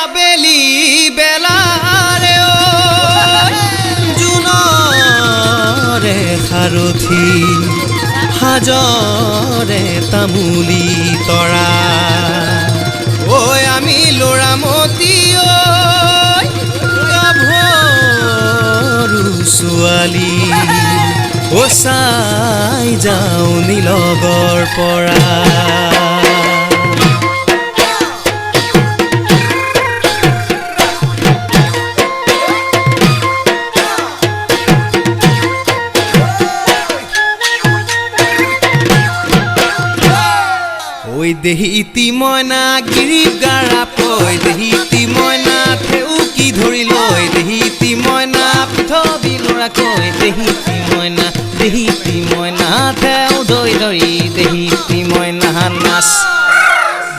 আবেলি বেলাৰে জোনৰে সাৰথি সাজৰে তামুলী তৰা আমি ল'ৰামতী গাভৰু ছোৱালী চাই যাওঁ নিলগৰ পৰা দেহিতি মইনা গিৰিপ গাৰা পৈ দেহিতি মইনা থেউকি ধৰি লৈ দেহিতি মইনা পৃথৱী ল'ৰা কৈ দেহিতি মইনা থেউ ধৰি ধৰি দেহিতি মইনা নাচ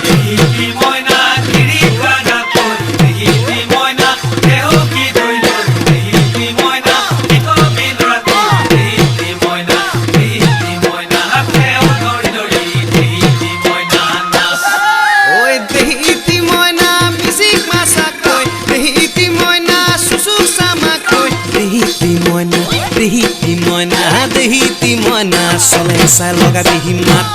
দেহিতি মইনা গিৰিপ গাৰা পৈ দেহিতি মইনা থেউকি ধৰি লৈ দেহিতি মইনা পৃথৱী ল'ৰা কৈ দেহিতি মইনা থেউ ধৰি ধৰি দেহিতি মইনা দেহিতি মইনা মিচিক মাছা কৈ দেহিতি মইনা চুচু চামা কৈ দেহিতি মইনা চলে চাই লগা বিহি মাত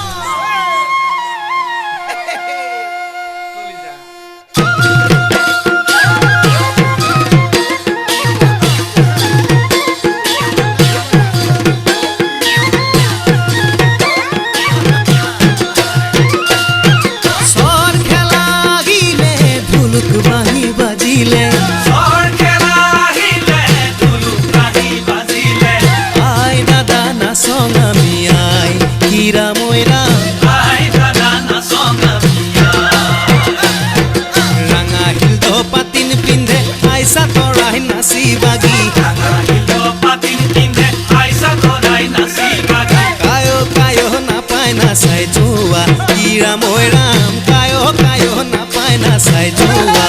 নাচাই যোৱা কিৰা মই ৰাম কায় নাপায় নাচাই যোৱা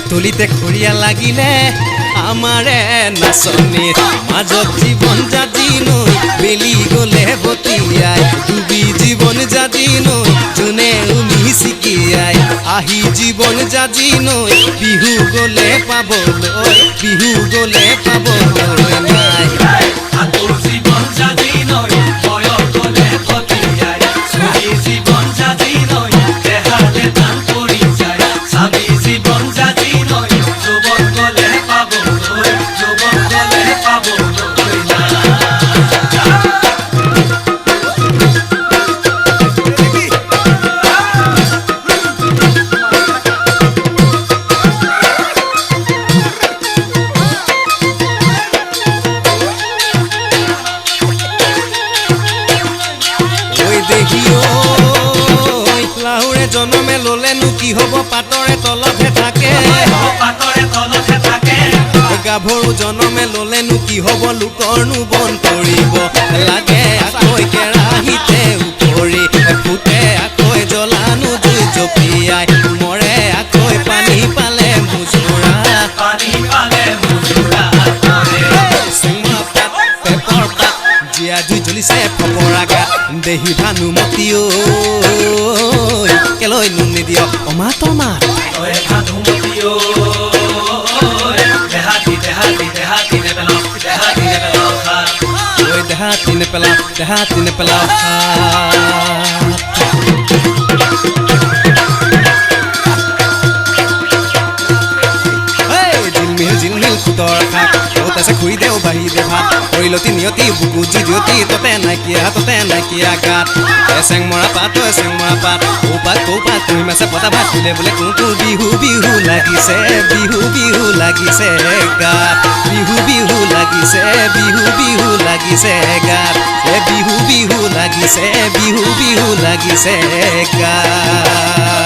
তলিতে খৰিয়া লাগিলে আমাৰে নাচনীৰ মাজত জীৱন জাতি নৈ বেলি গলে বতিয়াই ডুবি জীৱন জাতি নৈ যোনে উমি চিকিয়াই আহি জীৱন জাতি নৈ বিহু গলে পাবলৈ নাই জীৱন জাতি নৈ বয়স গলে ফটিয়াই জীৱন জাতি নৈ দেহালে টান পৰি যায় স্বামী জীৱন জাতি নৈ যুৱক গলে পাবলৈ জনমে ললেনো কি হব পাতৰে তলতহে থাকে গাভৰু জনমে ললেনো কি হব লোকৰনো বন কৰিব লাগে আকৌ কেৰাহীতে উপৰি ফুটে আকৌ জ্বলানো জুই জপিয়াই মৰে আকৌ পানী পালে মুজুৰা চিঙা পাত পেপৰ পাত জীয়া জুই জ্বলিছে ফপৰা গাত দেহি ভানুমতী কেলৈ নুন নিদিয় অমাত দেহাতি নেপেলাও জিলমিল খুতৰ খাত আছে খুৰি দেও বাঢ়ি দে ভাত কৰিলতি নিয়তি বুকু যুদিয়তি ততে নাইকিয়া গাত এচেং মৰা পাত কৌপাত তুমি মাছে পতা ভাত দিলে বোলে কোনটো বিহু লাগিছে গাত বিহু লাগিছে গাত বিহু লাগিছে লাগিছে বিহু বিহু লাগিছে গান